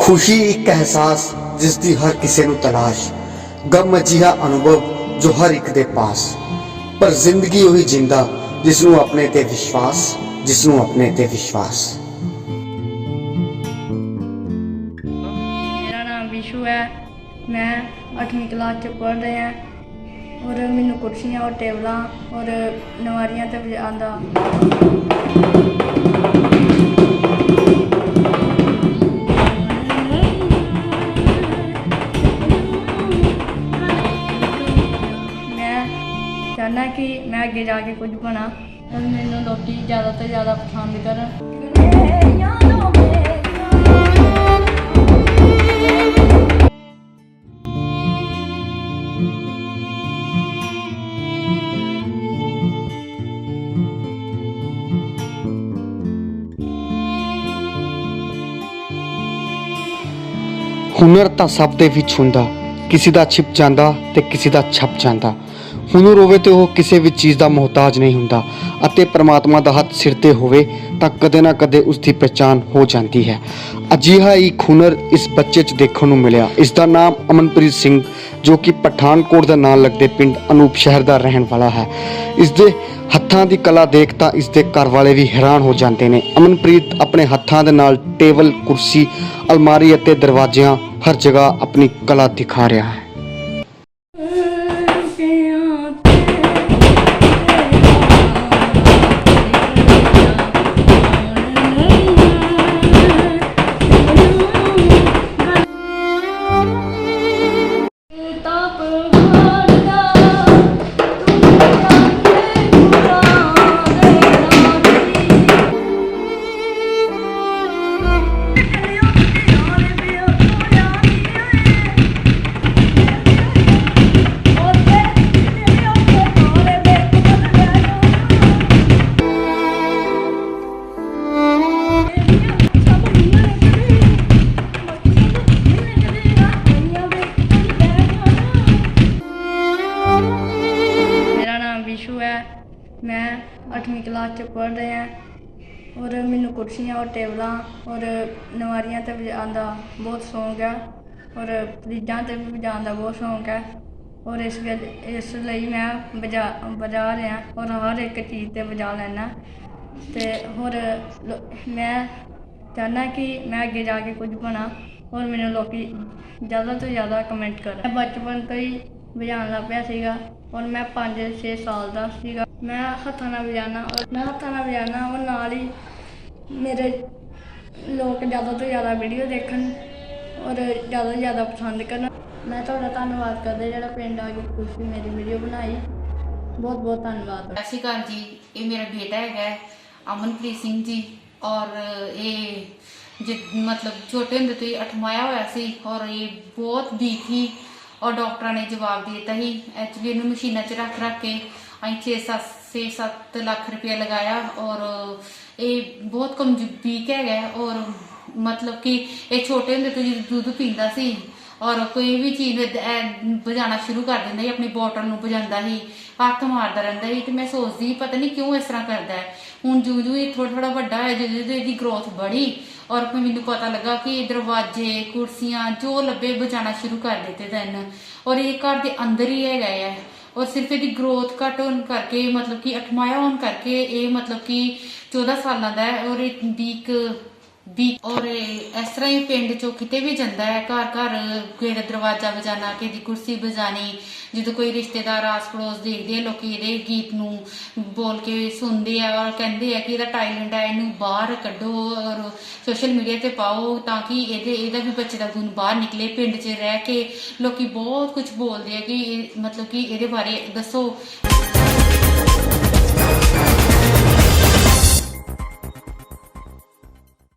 खुशी एक एहसास जिसकी हर किसी नूं तलाश, गम अजिहा अनुभव जो हर एक दे पास, पर जिंदगी वही जिंदा जिसनूं अपने ते विश्वास, जिसनूं अपने ते विश्वास। मेरा नाम विशु है। मैं 8वीं क्लास च पढ़ रहा हैं और मैनू कुर्सियाँ और टेबल और नवारियां ते बजांदा मैं चाहना कि मैं अगे जाके कुछ बना और मैनू लोग ज़्यादा तो ज़्यादा पसंद करन। हुनर ਤਾਂ ਸਭ ਦੇ ਵਿੱਚ ਹੁੰਦਾ, ਕਿਸੇ ਦਾ ਛਿਪ ਜਾਂਦਾ ਤੇ ਕਿਸੇ ਦਾ ਛਪ ਜਾਂਦਾ। ਹੁਨਰ ਹੋਵੇ ਤੇ ਉਹ ਕਿਸੇ ਵੀ ਚੀਜ਼ ਦਾ ਮੁਹਤਾਜ ਨਹੀਂ ਹੁੰਦਾ ਅਤੇ ਪ੍ਰਮਾਤਮਾ ਦਾ ਹੱਥ ਸਿਰ ਤੇ ਹੋਵੇ ਤਾਂ ਕਦੇ ਨਾ ਕਦੇ ਉਸ ਦੀ ਪਹਿਚਾਣ ਹੋ ਜਾਂਦੀ ਹੈ। ਅਜਿਹਾ ਇੱਕ ਹੁਨਰ ਇਸ ਬੱਚੇ 'ਚ ਦੇਖਣ ਨੂੰ ਮਿਲਿਆ। ਇਸ ਦਾ ਨਾਮ ਅਮਨਪ੍ਰੀਤ ਸਿੰਘ ਜੋ ਕਿ ਪਠਾਨਕੋਟ ਦੇ ਨਾਲ ਲੱਗਦੇ ਪਿੰਡ ਅਨੂਪ ਸ਼ਹਿਰ ਦਾ ਰਹਿਣ ਵਾਲਾ ਹੈ। ਇਸ ਦੇ ਹੱਥਾਂ ਦੀ ਕਲਾ ਦੇਖ ਤਾਂ ਇਸ ਦੇ ਘਰ ਵਾਲੇ ਵੀ ਹੈਰਾਨ ਹੋ ਜਾਂਦੇ ਨੇ। ਅਮਨਪ੍ਰੀਤ ਆਪਣੇ ਹੱਥਾਂ ਦੇ ਨਾਲ ਟੇਬਲ, ਕੁਰਸੀ, ਅਲਮਾਰੀ ਅਤੇ ਦਰਵਾਜ਼ਿਆਂ ਹਰ ਜਗ੍ਹਾ ਆਪਣੀ ਕਲਾ ਦਿਖਾ ਰਿਹਾ ਹੈ। विशु है। मैं 8वीं क्लास च पढ़ रहा हैं और मैनू कुर्सियाँ और टेबल और नवारियां ते बजाने का बहुत शौक है और फ्रिजां ते भी बजाने का बहुत शौक है और इसलिए मैं बजा रहा और हर एक चीज़ ते बजा लैना ते और मैं चाहना कि मैं अगे जाके कुछ बना और मैनू लोग ज़्यादा तो ज़्यादा कमेंट कर। मैं बचपन तो ही बजाने लग पिया सीगा और मैं 5-6 साल का सीगा। मैं हत्थां नाल बजाना और नाल ही मेरे लोग ज़्यादा तो ज़्यादा वीडियो देखन और ज़्यादा तो ज़्यादा पसंद करन। मैं तुहाडा धन्नवाद करदा जिहड़ा पिंड आ के तुसीं मेरी वीडियो बनाई। बहुत बहुत धन्नवाद। सत श्री अकाल जी। ये मेरा बेटा है अमनप्रीत सिंह जी और ये मतलब छोटे होंदे तो ही अठमाया होया सी और ये बहुत वीक ही और डॉक्टर ने जवाब दे दिता ही एक्चुअली इन्हू मशीना च रख के अं 6-7 लाख रुपया लगाया और ये बहुत कम वीक है और मतलब कि ये छोटे होंदे तो जो दूध पींदा सी और कोई भी चीज़ बजाना शुरू कर दिंदा ही, अपनी बॉटल नूं बजांदा ही, हत्थ मारदा रहिंदा ही। तो मैं सोचदी ही पता नहीं क्यों इस तरह करदा है। हुण जूं ये थोड़ा बड़ा है जो इसकी ग्रोथ बढ़ी और फिर मैनू पता लगा कि दरवाजे, कुर्सियां जो लभे बजाना शुरू कर देते दैन और ये घर के अंदर ही है और सिर्फ इसकी ग्रोथ घट होने करके मतलब कि अठमाया होने करके ये मतलब कि 14 साल का है और वीक और इस तरह ही पिंड चो किते भी जाता है घर घर किसी दरवाजा बजाना, किसी कुर्सी बजानी। जो कोई रिश्तेदार आस पड़ोस देखते हैं लोग ये गीत नू बोल के सुनते हैं और कहते हैं कि यदा टैलेंट है इनू बाहर कड्डो और सोशल मीडिया ते पाओ ताकि एदा भी बच्चे का गुण बाहर निकले। पिंड च रह के लोग बहुत कुछ बोलते हैं कि मतलब कि ये बारे दसो।